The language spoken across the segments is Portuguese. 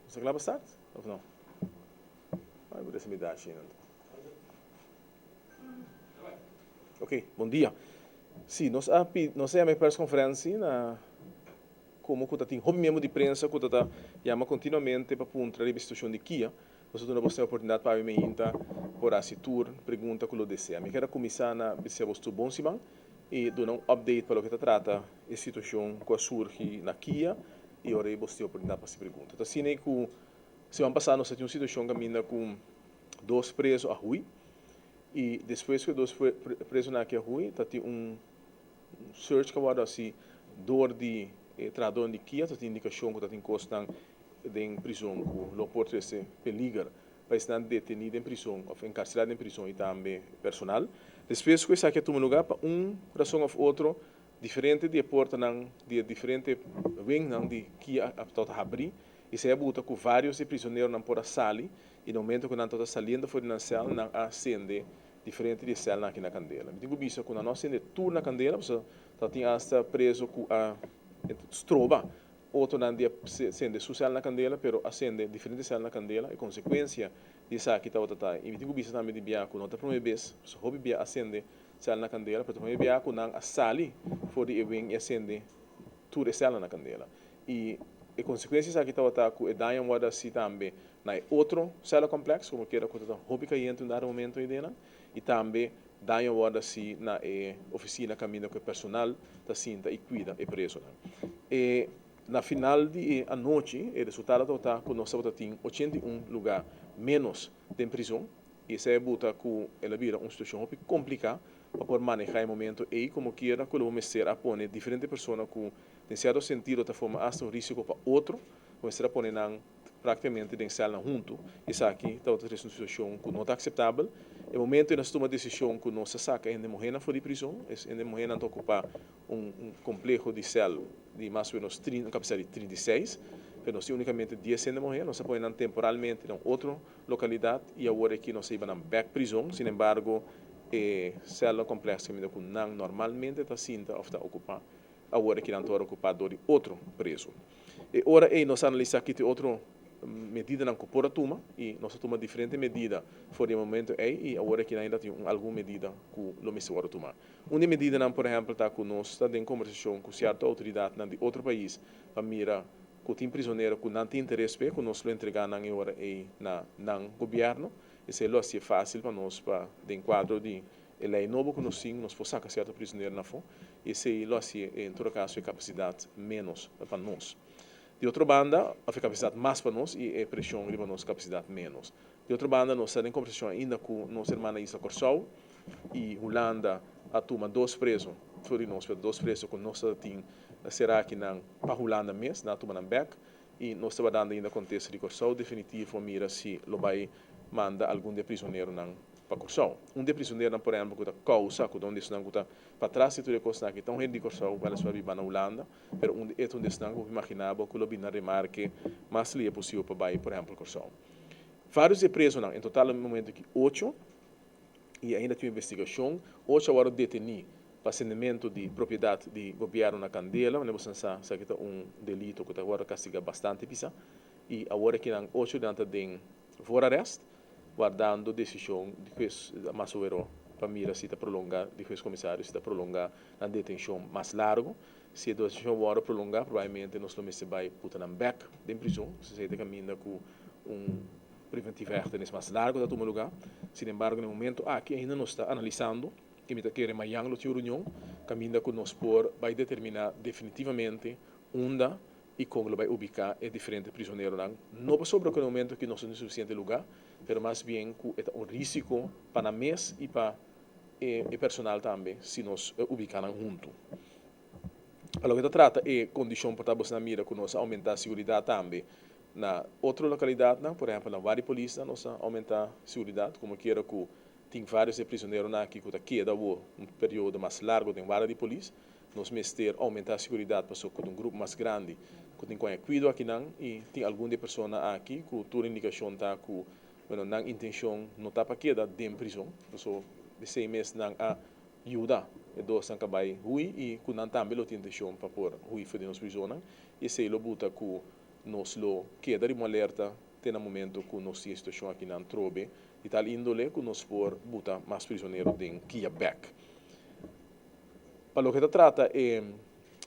Você quer passar? Ou não? Vai, vou deixar me dar assim. Ok, bom dia. Sim, nós é a minha press conferência na como que tem hobby mesmo de prensa que tá chama continuamente para punta a situação de Kia. Nós temos uma oportunidade para mim inta por a tour pergunta que lo deseja. Me quero começar na se você bom Simão e dar um update para o que trata a situação que surge na Kia e ora você oportunidade para se pergunta. Então, assim que se vão passar nós temos uma situação que caminha com dois presos a Rui e depois que dois presos na Rui, tem search que vai assim dor de trador de Kia, tem indicação que tem costan em prisão com lo porto esse peligro para estar detenido em prisão ou encarcerado em prisão e também personal. Depois que isso aqui toma lugar para razão ou outro diferente de porta de diferente wing de Kia a abrir e se é buta com vários prisioneiros não por sali e no momento que não está saliendo fora na cela não acende diferente de cela aqui na candela. Me digo bicho quando nós acende tudo na candela, você está hasta preso com a stroba outro não dia acende social na candela, pero acende diferente cela na candela e consequência disso aqui está outra e me digo bicho também de biaco não está primeira vez, so hobby bia acende cela na candela, pero primeira biaco não a sali fora de wing acende tudo cela na candela e consequências aqui está outra com e daí um modo assim também na outro cela complexo como que era coisa hobby que entra no momento aí dentro e também daí um modo assim na oficina caminho com o personal está sinta e cuida e preso e na final de a noite o resultado está que nós temos 81 lugar menos de prisão e isso é buta que ela vira uma situação muito complicada para poder manejar o momento e como quiera que vamos ser a pôr diferentes pessoas que em certo sentido de forma hasta um risco para outro vamos ser a pôr praticamente em cela junto isso aqui está outra situação que não está aceitável no momento nós tomamos a decisão que nós saca ainda morrer fora de prisão ainda morrer não ocupar complexo de cela de mais ou menos 30, capacidade de 36 mas nós unicamente 10 ainda morrer nós apoiamos temporalmente em outra localidade e agora aqui nós íamos na back prisão sin embargo cela complexa que não normalmente está sinta ou está ocupar agora que não está ocupado de outro preso e ora nós analisamos aqui outra medida não corpora toma e nós toma diferente medida fora o momento e agora que ainda tem alguma medida que o mesmo agora tomar uma medida não por exemplo está com nós está em conversação com certa autoridade de outro país para mirar que tem prisioneiro que não tem interesse que nós lo entregar na hora na governo e se lo assim fácil para nós para de enquadro de lei novo que nós temos nós podemos sacar certo prisioneiro na fome e se lo assim em todo caso é capacidade menos para nós. De outra banda, a capacidade mais para nós e a pressão para nós, capacidade menos. De outra banda, nós estamos em conversação ainda com nossa irmã Isa Corsau e Holanda a turma dois presos, fora nós, dois presos que nós temos, será que não para Holanda mesmo, na turma na back e nós estamos dando ainda contexto de Corsau, definitivo, mira se lo vai manda algum de prisioneiro não para Corsau. De prisioneiro, por exemplo, que está causa, que onde estão para trás de tudo coisa que estão de Corsau, para sua vida na Holanda, pero onde estão que imaginava que lo bina remarque mais li é possível para baixo, por exemplo, Corsau. Vários de presos não, em total no momento que 8 e ainda tem investigação, 8 agora detenidos para acendimento de propriedade de governo na Candela, onde você sabe que é delito que agora castiga bastante pisa e agora que não 8 dentro de for arrest guardando decisão de que mais ou menos para mira se está prolongar de juiz comissário se está prolongar a detenção mais largo se a detenção agora prolongar provavelmente nós vamos vai putar na back de prisão se está caminhando com preventivo act mais largo da toma lugar sin embargo no momento aqui ainda não está analisando que me está querendo amanhã no tio reunião caminha com nós por vai determinar definitivamente onde e como vai ubicar é diferente prisioneiro não sobre o momento que não tem suficiente lugar pero mais bem que é risco para nós e para o personal também se nós ubicarmos junto. A lo que trata é condição para você mira que nós aumentar a segurança também na outra localidade, por exemplo, na Vara Polícia, nós aumentar a segurança, como queira que tem vários prisioneiros aqui que queda período mais largo de Vara de Polícia, nós mestre aumentar a segurança para que um grupo mais grande que tem cuidado aqui e tem alguma pessoa aqui que toda indicação está que não intenção não está para queda de prisão, então de 6 meses não ajuda e dois estão acabando hui e que não também tem intenção para pôr hui fora de nos prisão e se ele buta que nos lo queda de uma alerta tem no momento que nos situação aqui na trobe e tal índole que nos for botar mais prisioneiro de Kia back. Para o que se trata é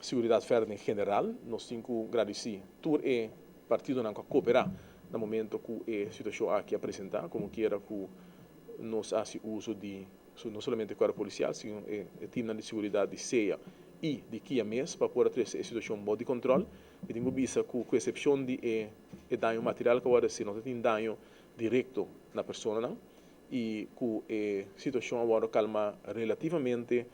segurança federal em geral, nós temos que agradecer tudo é partido não cooperar no momento que a situação aqui apresentar, como quiera que nos hace uso de não somente o corpo policial, sino o time de segurança de CEA e de Kia mesmo para poder ter essa situação de controle. E tenho visto que, com exceção de dano material que agora se não tem dano direto na pessoa, não? E que a situação agora calma relativamente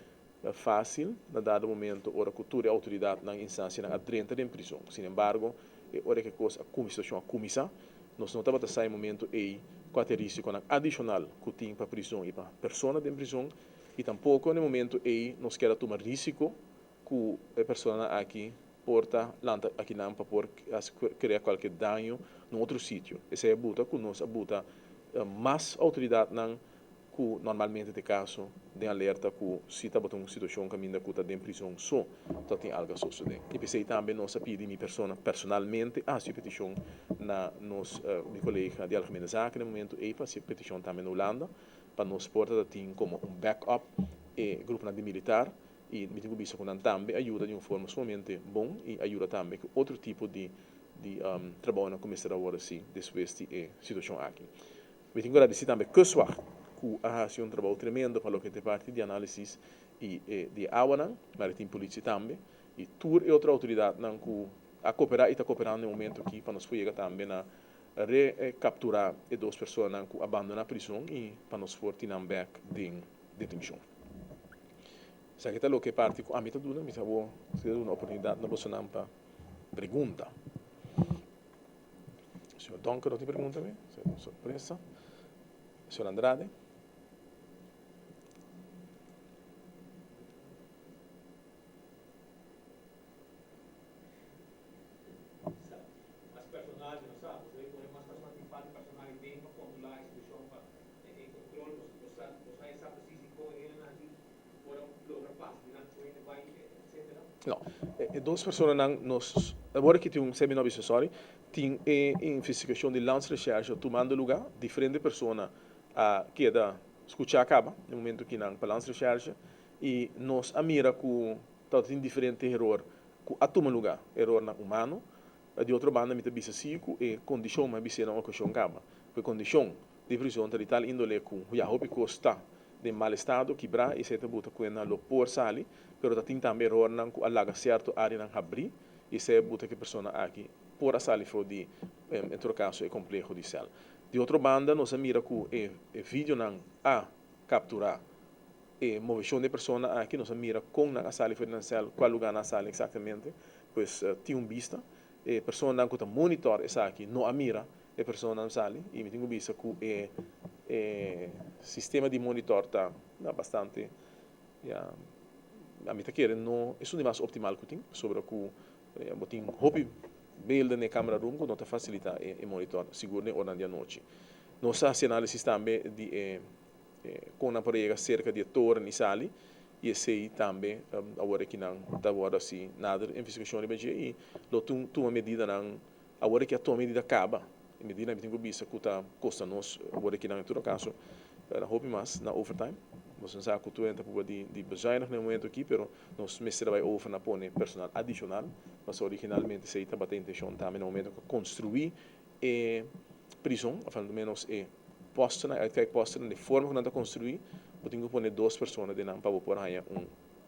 fácil, na dado momento, ora cultura e autoridade na instância na adrenta de prisão. Sin embargo, ora que coisa a situação a começar, nós não estamos a sair momento aí característico adicional que tem para prisão e para pessoa de prisão e tampouco no momento aí nós queremos tomar risco que a pessoa aqui porta lanta aqui não para por criar qualquer dano em outro sítio. Essa é a buta que nós abuta mais autoridade não que normalmente de caso de alerta que se está botando uma situação que ainda está em prisão só então tem algo a suceder. E pensei também nós pedi minha persona personalmente a sua petição na nos meu colega de algemene zaken no momento e para sua petição também na Holanda para nos porta tem como um backup e grupo de militar e me tenho visto que também ajuda de uma forma somente bom e ajuda também com outro tipo de trabalho na começar agora sim depois de situação aqui. Me tenho agradecer também que que ha sido um trabalho tremendo para o que é parte de análise e de água, mas tem polícia também e tour e outra autoridade não que a cooperar e está cooperando no momento aqui para nos chegar também a recapturar as duas pessoas que abandonam a prisão e para nos fortir back de detenção. Se aqui está o que parte com a mim tudo, me vou ter uma oportunidade na bolsa para pergunta. Senhor Donker, não tem pergunta me? Surpresa. Senhor Andrade. Não, duas pessoas nos agora que tem um seminário sorry, tem investigação de lance recherche tomando lugar diferente pessoas que da escutar acaba no momento que não para lance recherche e nos mira que tem diferente erro que a toma lugar erro na humano de outra banda me bisa siku e condição mas bisa não questão acaba porque condição de prisão de tal índole que já houve costa de mal estado quebrar e se te buta com lo por sali pero tem também erro não alaga certo área não abrir e se buta que pessoa aqui por a sali for de em todo caso é complexo de cel de outra banda nós mira que vídeo não a capturar e movição de pessoa aqui nós mira com na sala financial qual lugar na sala exatamente pois tem vista e pessoa não que monitor essa aqui não a mira e pessoa não sale e me tenho vista que sistema de monitor está bastante a mim tá querendo não é o mais optimal que tem sobre que botin hobby beelden na câmera room que não está facilita e monitor seguro na hora da noite nós fazemos análise também de com a parede cerca de torre e sali e sei também agora que não está agora assim nada investigação de BG e lo uma medida não agora que a tua medida acaba medida que tenho visto que está custa nós agora que não em todo caso era hobby mais na overtime nós não sabe que tu entra por de bezuinig no momento aqui pero nós mestre vai over na pone personal adicional mas originalmente sei está batendo intenção também no momento que construir prisão pelo menos posto na posto de forma que não está construir eu tenho que pôr duas pessoas de não para pôr aí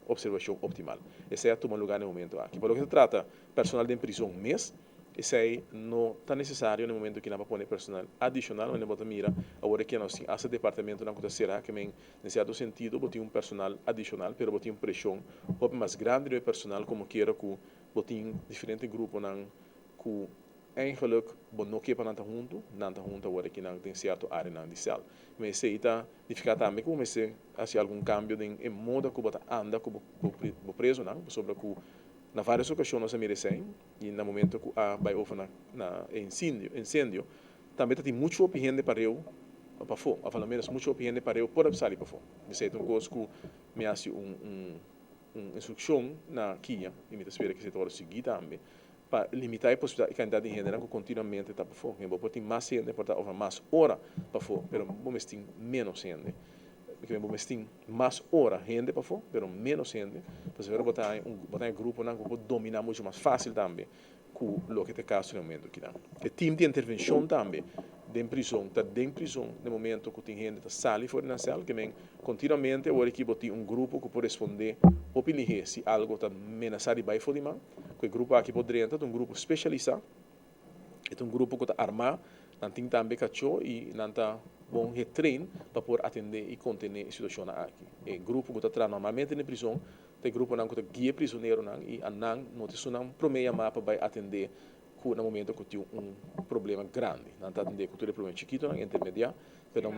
observação optimal esse é tomar lugar no momento aqui por lo que se trata personal de prisão mês esse aí não está necessário no momento que não para pôr personal adicional mas não bota mira agora que nós esse departamento não está será que em certo sentido botar personal adicional pero botar pressão ou mais grande de personal como queira que botar diferentes grupos não que eigenlijk não que para nanta junto agora que não tem certo área não de cel mas se está dificultar também como se há algum cambio em modo que bota anda como preso não sobre que na várias ocasiões nós merecem e no momento que vai over na incêndio também tem muito opinião para eu para fora a falar menos muito opinião para eu por sair para fora de certo coisa que me hace instrução na Kia e me espera que se torne seguir também para limitar a possibilidade de quantidade de gente que continuamente está para fora. Vou ter mais gente, por estar mais hora para fora, mas vamos ter menos gente. Porque vamos ter mais hora gente para fora, mas menos gente. Para você botar um grupo que pode dominar muito mais fácil também, com o que te caso no momento que dá. O time de intervenção também, dentro da prisão, no momento que tem gente que sai fora da cela, que vem continuamente, agora que tem um grupo que pode responder, ou se algo está ameaçado de baixo de mão, que o grupo aqui pode entrar, um grupo especializado, é um grupo que está armado, não tem também cachorro e não está bom retreino para poder atender e conter a situação aqui. O grupo que está normalmente na prisão, tem grupo que está guia prisioneiro e não tem promeia para atender no momento que tem problema grande. Não está atender com todo problema chiquito, intermediário, pero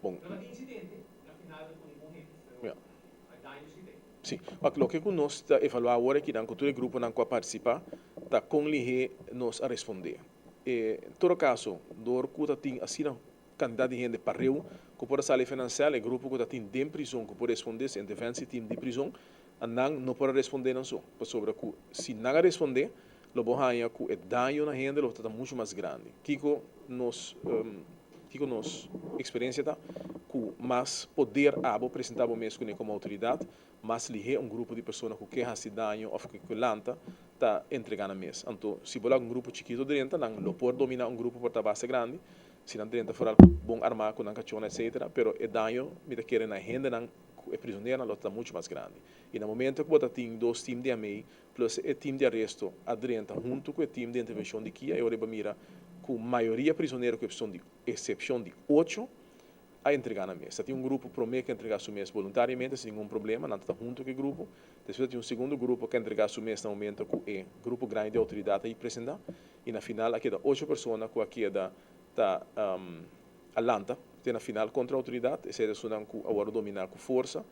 bom. Yeah. Sim, mas o que nós está evaluando agora é que o todo grupo não pode participar, está com ele nos a responder. Em todo caso, do que tem assim quantidade de gente para rio, que pode sair financiar, o grupo que tem dentro de prisão, que pode responder, se defensa time de prisão, não pode responder não só, sobre que se não responder, lo bohanha que o dano na gente está muito mais grande. Kiko nos experiência tá, com mais poder abo apresentar mesmo como autoridade, mas lhe grupo de pessoas que quer esse dano ou que lanta está entregando mesmo. Então, se você grupo chiquito dentro, não pode dominar grupo por estar base grande, se não dentro for bom armado com cachorro, etc. Pero o dano me está querendo na gente não é prisioneiro, está muito mais grande. E no momento que você tem dois times de AMEI, plus o time de arresto, adrenta junto com o time de intervenção de Kia, eu mira com maioria prisioneiro, com exceção de 8, a entregar na mesa. Tem um grupo promete que entregar sua mesa voluntariamente, sem nenhum problema, não está junto com o grupo. Depois tem um segundo grupo que entregar sua mesa no momento que o grupo grande de autoridade aí apresentar. E na final, aqui dá 8 pessoas que aqui dá alanta, tem na final contra a autoridade, e se eles não agora dominar com força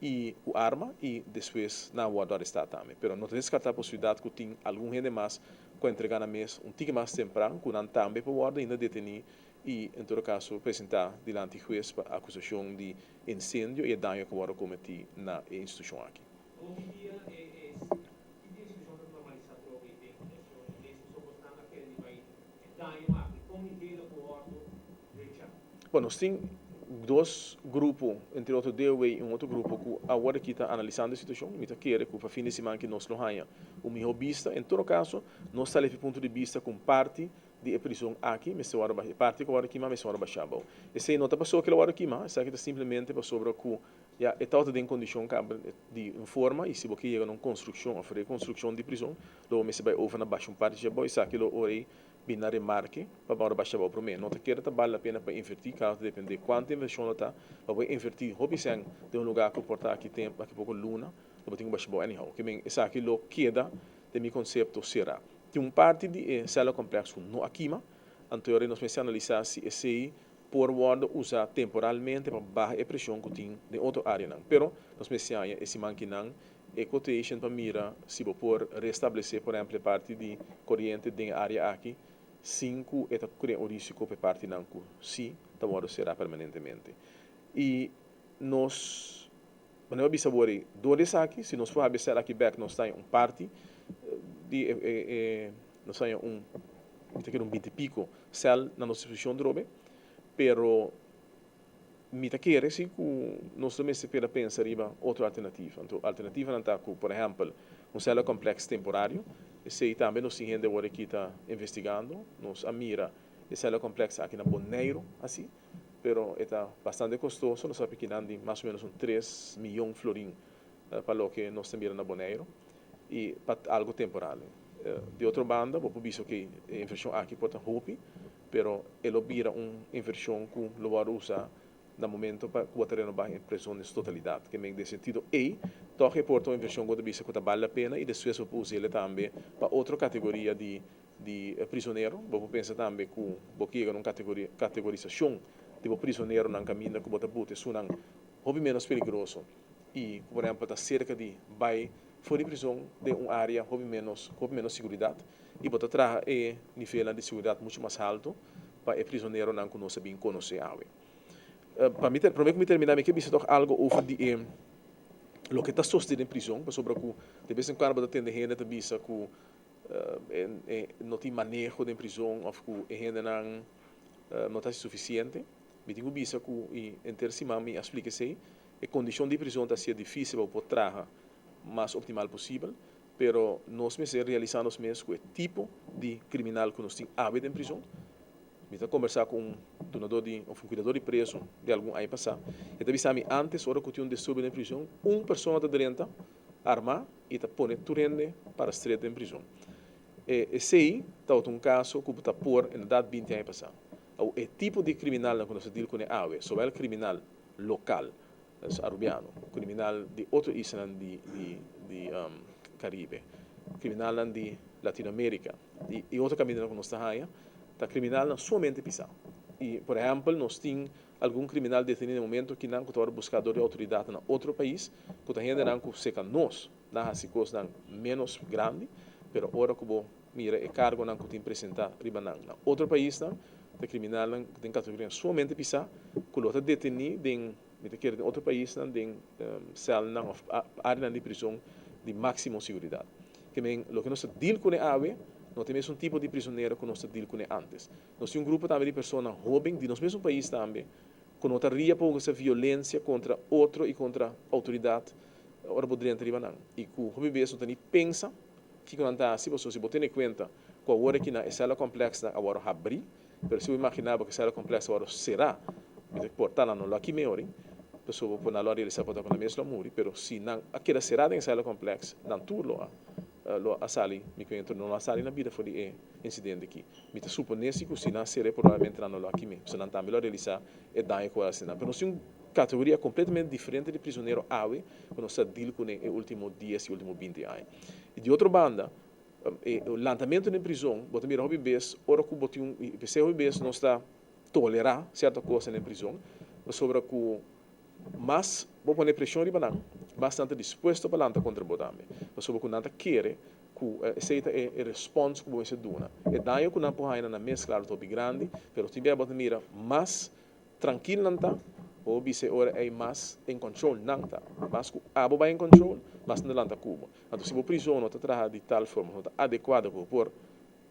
e com arma, e depois não agora arrestar também. Mas não tem descartar a possibilidade que tem algum gente mais que entregar na mesa um tique mais temprano, que não também pode ainda detenir e, em todo caso, apresentar diante do juiz para acusação de incêndio e dano que agora cometi na instituição aqui. Bom, nós temos dois grupos, entre outros DOE e outro grupo, que agora que está analisando a situação, me está querendo que para fim de semana que nós não tenhamos o melhor vista. Em todo caso, nós estamos do ponto de vista com parte de prisão aqui, mas se agora parte que agora aqui, mas se agora baixar. E se não está passando aquilo agora aqui, mas está simplesmente para sobre que já está em condição de forma e se você chega numa construção, a fazer construção de prisão, logo você vai ouvir na baixa parte já boa, isso aquilo ora na remarque para agora baixar para mim. Não te quero vale a pena para invertir, caso depende de quanto inversão está, para invertir, hobby sem de lugar que portar aqui tempo, aqui pouco luna, não tenho baixar para anyhow. Que bem, isso aquilo queda de meu conceito será. Tem parte de célula complexo no aqui, então nós vamos analisar se esse por word usar temporalmente para baixar a pressão que tem de outra área não. Pero nós vamos esse manque não e quotation para mira se por restabelecer por exemplo parte de corrente de área aqui 5 é cria o risco para parte não que se agora será permanentemente. E nós quando eu sabore dois aqui, se nós for abrir aqui back nós tem parte de nós tem um 20 pico cell na nossa instituição drobe, pero me quer se que nós também se pode pensar em outra alternativa. Então, a alternativa não está com, por exemplo, célula complexo temporário, e se também nós temos gente agora que está investigando, nós a mira a célula complexa aqui na Boneiro, assim, pero está bastante custoso, nós sabemos que de mais ou menos 3 milhões de florins para o que nós temos na Boneiro, e para algo temporário. De outra banda, vou visto que a inversão aqui pode roubar, pero ele vira uma inversão que lo vai usar no momento para o terreno vai em pressão de totalidade, que em sentido e então reporta uma inversão que vista que vale a pena e depois eu pus ele também para outra categoria de prisioneiro, vou pensar também que porque é uma categorização tipo prisioneiro não caminha que bota bote sunang hobby menos perigoso e por exemplo está cerca de vai fora de prisão de uma área hobby menos segurança e bota trazer nível de segurança muito mais alto para o prisioneiro não conhece bem conhecer ave. Para mim me terminar, me quer dizer algo over de lo que está sostenido em prisão, sobre que de vez em quando você tem gente que diz que não tem manejo de prisão ou que a gente não está suficiente. Me tenho visto que em terceira me explica se a condição de prisão está sendo difícil para trabalhar mais optimal possível, pero nós me realizamos mesmo com o tipo de criminal que nós temos hábito em prisão. Me está conversar com um donador ou um cuidador de preso de algum ano passado. E também antes, hora que tinha um distúrbio em prisão, uma pessoa está dentro, arma e está pondo turende para estreita em prisão. Esse aí está um caso que está por em idade 20 anos passado. O tipo de criminal que nós deal com é ave, sobre criminal local, arubiano, criminal de outro isla de Caribe, criminal de Latinoamérica e outro caminho que nós está criminal somente pisar. E, por exemplo, nós temos algum criminal detenido no momento que não está buscador de autoridade em outro país, que a gente não seca nós, na coisa menos grande, pero agora que vou mira o cargo não que tem apresentar riba na outro país, o criminal tem categoria somente pisar, que o está detenido em outro país, em cela ou área de prisão de máxima segurança. Que o que nós deal com a ave, nós temos um tipo de prisioneiro que nós deal com antes. Nós temos um grupo também de pessoas jovens de nosso mesmo país também, que não estaria por essa violência contra outro e contra a autoridade, ora poderia entrar não. E que o jovem mesmo também pensa que não está assim, se você tem em conta que a hora que na sala complexa agora abrir, mas se eu imaginava que a sala complexa agora será, me portar não lá aqui melhor, pessoa pode na hora ele se pode com a mesma muri, pero se não aquela será em sala complexa, não tudo lo a sali, me conheço não a sali na vida foi de incidente aqui. Me te suponesse que se não será provavelmente não lá aqui mesmo, se não está melhor realizar é dar com a cena, pero se categoria completamente diferente de prisioneiro ave, quando se deal com os últimos 10 e últimos 20 anos. E de outra banda, o lançamento na prisão, você mira hobby base, ora que você PC hobby base não está tolerar certa coisa na prisão, sobre que mas vou pôr pressão riba não, bastante disposto para lançar contra o também, sobre que não quer que aceita a resposta que você dona. E daí que não pode na mescla do top grande, pero tiver você mira mais tranquilo não tá, ou você ora é mais em controle não tá, mas que abo vai em controle, mas não lança cubo. Então se você prisão não está trabalhando de tal forma, não está adequada por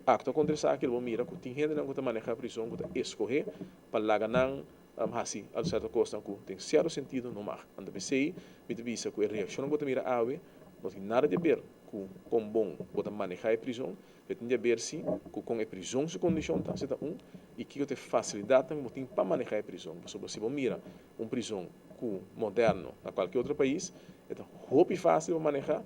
acto contra isso aquilo mira que tem gente não que maneja a prisão que está escorrer para lá não assim, a certa coisa que tem certo sentido no mar. Então você me diz que a reação que você mira ave não tem nada a ver com bom você manejar a prisão, tem a ver se com a prisão se condição tá certa e que tem facilidade também para manejar a prisão. Se você mira prisão moderno na qualquer outro país, é muito fácil de manejar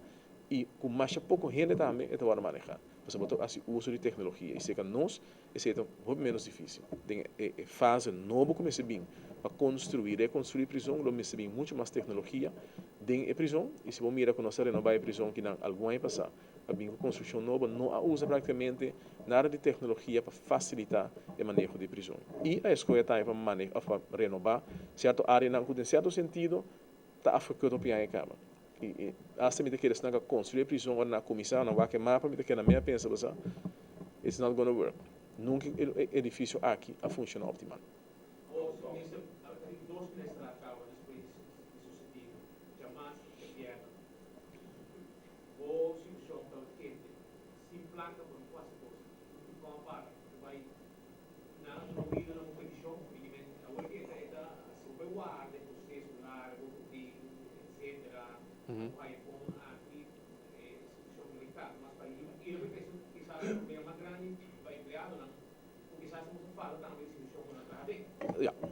e com mais pouco gente também é para manejar. Você botou assim uso de tecnologia e se que nós é muito menos difícil. Tem fase nova começa bem para construir, reconstruir prisão, lo começa bem muito mais tecnologia dentro da prisão e se você mira que nós renovar a prisão que não algum ano passado, a bem construção nova não usa praticamente nada de tecnologia para facilitar o manejo de prisão. E a escola está para renovar certa área não tem certo sentido está afetando o piano e cama. E assim me que eles não construir prisão ou na comissão não vai queimar para me que na minha pensa você it's not going to work. Nunca o edifício aqui a funcionar optimal.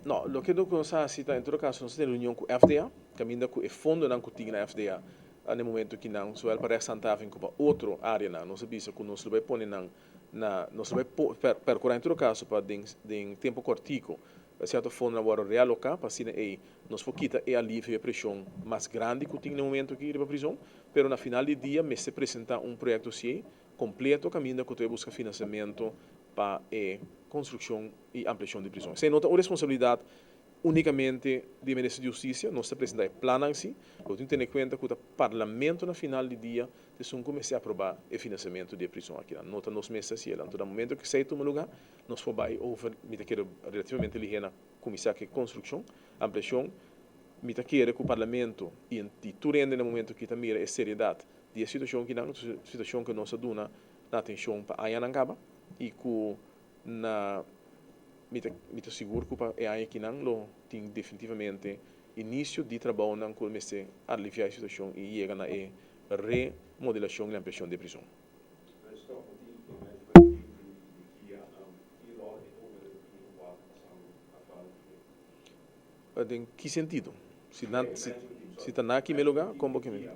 No, lo que eu conheço em todo caso, nós temos reunião com a FDA, caminho com o fundo não que na FDA, no momento que não, só para Santa Fe para outra área não, nós sabemos que nós vai pôr nós vai percorrer em todo caso para em tempo curtico, certo fundo agora realocar para assim aí nós vamos quitar e alívio a pressão mais grande que tem no momento que ir para prisão, pero na final do dia me se apresentar projeto assim completo caminho que tu busca financiamento para construção e ampliação de prisões. Sem nota, a responsabilidade unicamente de Ministro de Justiça, nós apresentamos plano em si, nós temos que ter em conta que o Parlamento, no final do dia, tem que começar a aprovar o financiamento de prisão aqui. Nota nos meses assim, então, no momento que sai toma lugar, nós vamos over, me quero relativamente ligena, começar a construção, ampliação, me quero que o Parlamento, e tudo no momento que está mira a seriedade de situação que não, situação que nós damos na atenção para a Anangaba, e que na me seguro que é aí que não tem definitivamente início de trabalho não comece a aliviar a situação e chega na remodelação e ampliação de prisão. Em que sentido? Se está na aqui meu lugar, como que me?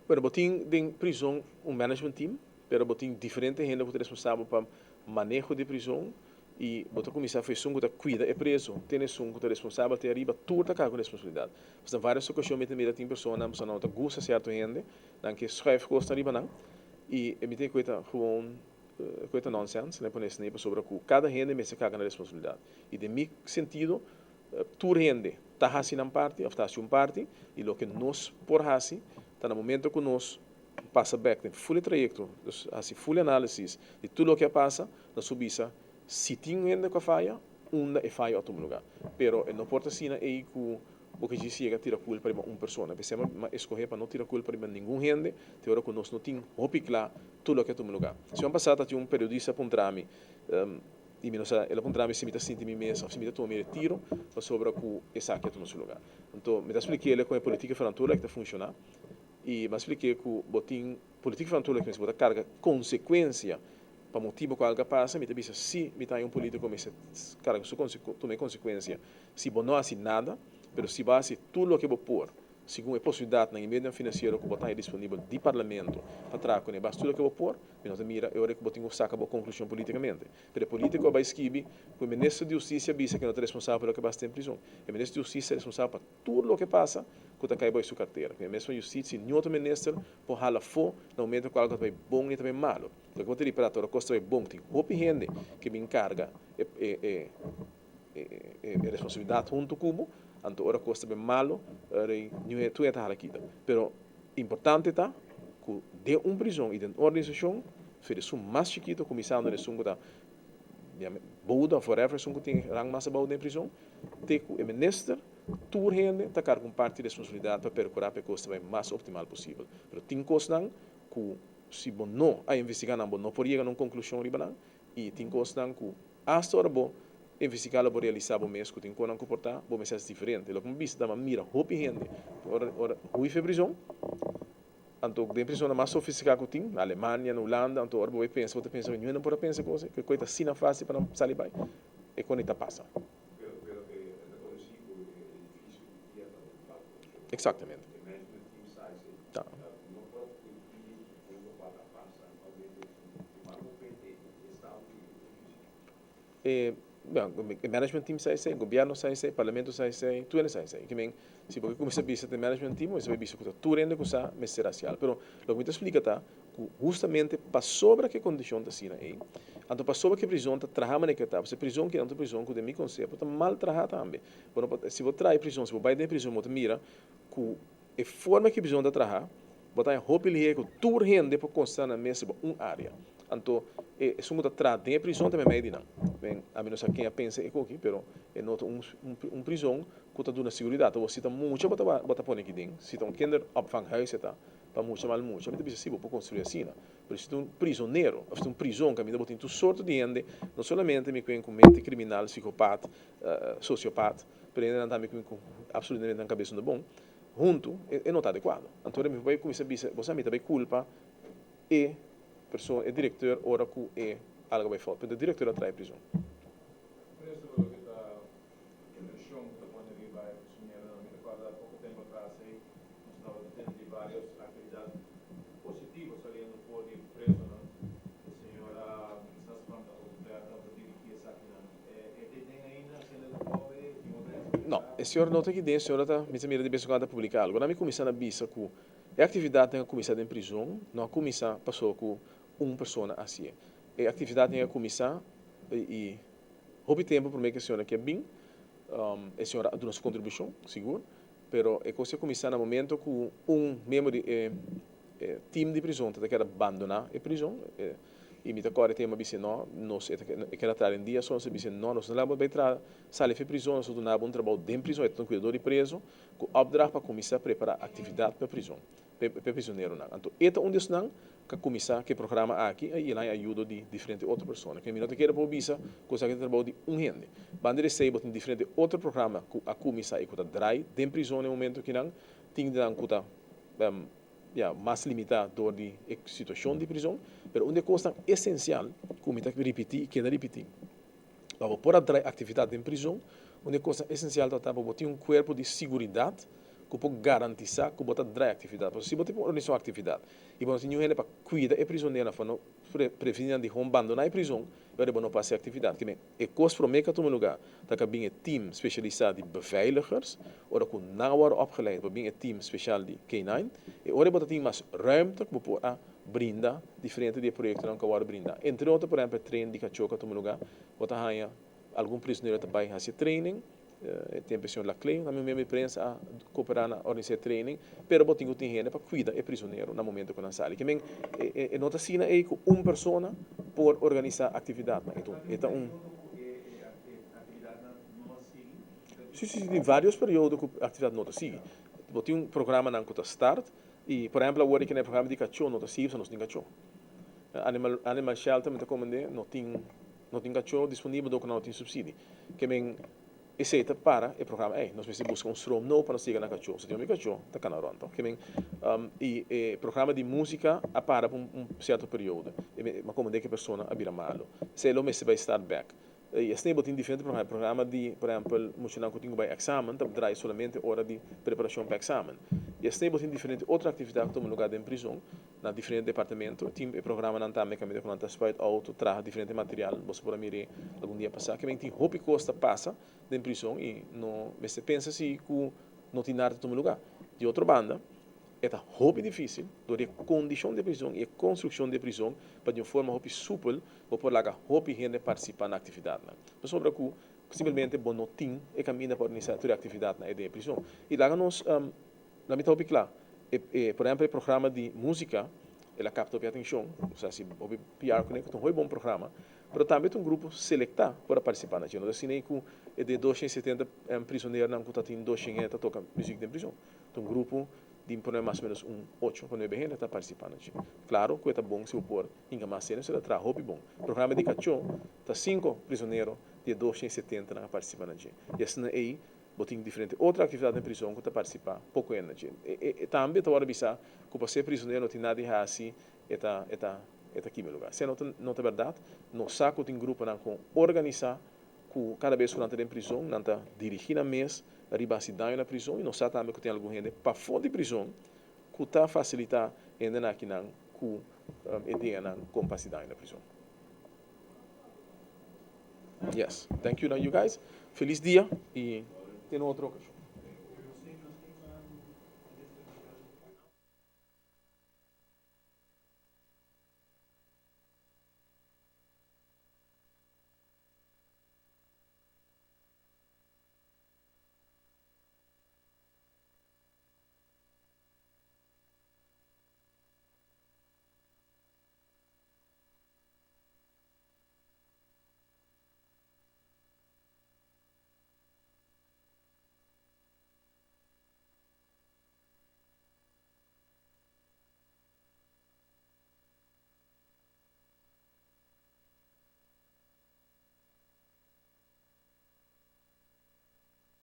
Pero botin em prisão management team, pero botin diferente gente que é responsável para manejo de prisão e botar começar a fazer que cuida é preso, tem som que é responsável até arriba tudo tá com responsabilidade. Mas várias ocasiões me tem pessoas não tá gosta certo gente, não que schrijf costa arriba não e me tem coisa gewoon coisa nonsense, né, por isso nem sobre que cada gente me se caga na responsabilidade. E de meu sentido, tudo gente tá assim na parte, ou tá assim parte e lo que nós por assim está no momento que nós passa back, tem full trajecto, assim full análise de tudo o que passa, nós subisa se tem gente que falha, é falha em outro lugar. Pero não importa se é que o que diz chega tira culpa para uma pessoa, pensamos escolher para não tirar culpa para nenhum gente, te hora que nós não tem opiclar tudo o que é outro lugar. Se ano passado tinha periodista apontar-me e me ele apontar-me se me está sentindo mesmo, se me está tomando tiro, sobre que essa aqui é no seu lugar. Então, me expliquei ele como a política frontal que está funcionando. E me expliquei que o botim política frontal que se carga consequência para motivo que algo passa, me disse se me está um político me carga tome consequência, se não assim nada, mas se vai tudo o que vou pôr, segundo a possibilidade na emenda financeira que botar disponível de parlamento para trás com basta tudo o que vou pôr, nós mira eu que botinho saca a conclusão politicamente. Pero político vai escrever que o ministro de Justiça disse que não é responsável pelo que basta em prisão. O ministro de Justiça é responsável por tudo o que passa que está caindo em sua carteira. O ministro de Justiça e nenhum outro ministro por hala fo no momento que algo vai bom e também malo. O que eu vou ter para a costa vai bom, tem roupa gente que me encarga responsabilidade junto com anto ora costa bem malo, tu é hala aqui. Pero importante está que de prisão e de organização fez mais chiquito começando a sungo da Bouda forever sungo tem rang mais Bouda em prisão, te o ministro tur gente tá cargo com parte de responsabilidade para percorrer a costa bem mais optimal possível. Pero tem coisa que se não a investigar não por chegar a uma conclusão riba e tem coisa que hasta hora bom investigar por realizar o mês que tem que comportar, bom mês é diferente. Lo que me viste dá mira hopi gente, ora hui fe prisão. Então, de prisão mais sofisticada que tem, na Alemanha, na Holanda, então, você pensa que não pode pensar coisa, que coisa assim na fase para não sair bem, e quando está passa. Exatamente. Tá. O management team sai, o governo sai, o parlamento sai, tudo sai. Que bem, se você começa a pensar no management team, você vai pensar que tudo ainda coisa mais racial. Pero lo que me explica tá, justamente para sobre que condição está sendo aí. Então para sobre que prisão está trabalhando naquela etapa, se prisão que não é prisão que de mim conceito está mal trabalhada também. Se você traz prisão, se você vai de prisão, você mira que a forma que prisão está trabalhando, você roupa ele que tudo rende para constar na mesma área. Então, é só que trata de prisão também mais de não. Bem, a menos quem pensa é aqui, pero é nota prisão que está dando segurança. Você está muito bota pôr aqui dentro. Se está kinder opvang huis está, para muito mal muito. Mas depois se você construir assim, por isso um prisioneiro, ou um prisão que a mim botar tudo sorte de gente, não somente me com mente criminal, psicopata, sociopata, mas ainda também com absolutamente na cabeça do bom. Junto é não está adequado. Então, me vai começar a dizer, você me também culpa e pessoa é diretor ora que é algo vai falta, o diretor atrai prisão. Não, a senhora nota que dentro, a senhora está me mira de vez em quando a publicar algo. Agora me começando a bisa que a atividade tem começado em prisão, não começar passou que uma pessoa assim. A atividade tem que começar e houve tempo para mim que a senhora quer bem, a senhora dá sua contribuição, seguro, pero é que você começar no momento com membro de time de prisão, que quer abandonar a prisão, e me agora tem uma bici nós quer entrar em dia só se bici nós não vamos entrar sair de prisão nós não vamos trabalhar dentro prisão é um cuidador de preso com abdrag para começar a preparar atividade para prisão para prisioneiro não então é um desses não que começar que programa aqui aí lá ajuda de diferente outra pessoa que me não te quer para visa coisa que trabalho de gente banda recebe tem diferente outro programa a começar e que drai dentro prisão no momento que não tem de dar mais limitado de situação de prisão, mas onde coisa essencial, como está repetir e queda repetir. Para poder atividade em prisão, onde coisa essencial é para ter um corpo de segurança que pode garantizar que você dar atividade. Porque se você organizar atividade e você tem gente para cuidar da prisioneira, para prevenir de abandonar a prisão, você não passa atividade. Que é coisa para mim que todo lugar, dat kan een team specialiseerd de beveiligers, of dat nou worden opgeleid, maar een team speciaal die K9, en ora dat team mas ruimte para brinda diferente de projecten dan kan worden brinda. Entre outros, por exemplo, trein die kan choca todo lugar, wat há algum prisioneiro também faz training. Tem pessoas lá que também mesmo prensa a cooperar na organizar training, pero botinho tem gente para cuidar o prisioneiro no momento que não sai. Que é nota sina é que uma pessoa por organizar atividade, então sim, tem vários períodos que a atividade não sigue. Botinho programa não que start e por exemplo agora que é programa de cachorro não sigue, só não tem cachorro. Animal shelter me tá comandando não tem cachorro disponível do que não tem subsídio. Que aceita para o programa nós precisamos buscar um strom novo para chegar na cachorro se tem um cachorro está canal então que e programa de música a para certo período mas como que a pessoa a vira malo se ele mesmo vai start back e assim tem diferente programa de por exemplo mostrando que tem vai exame então traz solamente hora de preparação para exame e assim tem diferente outra atividade que toma lugar em prisão na diferente departamento tem programa não também que me conta spite auto traz diferente material você pode mirar algum dia passar que tem roupa costa passa dentro prisão e não você pensa se que não tem nada no lugar de outra banda é roupa difícil do a condição de prisão e a construção de prisão para de uma forma roupa súpel ou por lá roupa gente participar na atividade não sobre que simplesmente bom não tem e caminha para organizar toda a atividade na ideia de prisão e lá nós na mitad roupa claro por exemplo o programa de música ela capta a atenção ou seja se o PR conecta um bom programa mas também tem um grupo selectado para participar na gente assim nem que é de 270 prisioneiros não que tem 200 que toca música de prisão tem um grupo de mais ou menos 8 para 9 gente está participando claro que é bom se o por ainda mais cedo se traz roupa bom programa de cachorro está 5 prisioneiros de 270 que participam na gente e assim aí botem diferente outra atividade em prisão que está participar pouco ainda gente e também está hora bisa que para ser prisioneiro não tem nada de assim está aqui no lugar se não é verdade no saco tem grupo não com organizar que cada vez que não está em prisão não está dirigindo a mês arriba a cidade na prisão e não sabe também que tem algum gente para fora de prisão que está facilitar ainda aqui não que ideia não capacidade na prisão. Yes, thank you now you guys. Feliz dia e tem outra ocasião.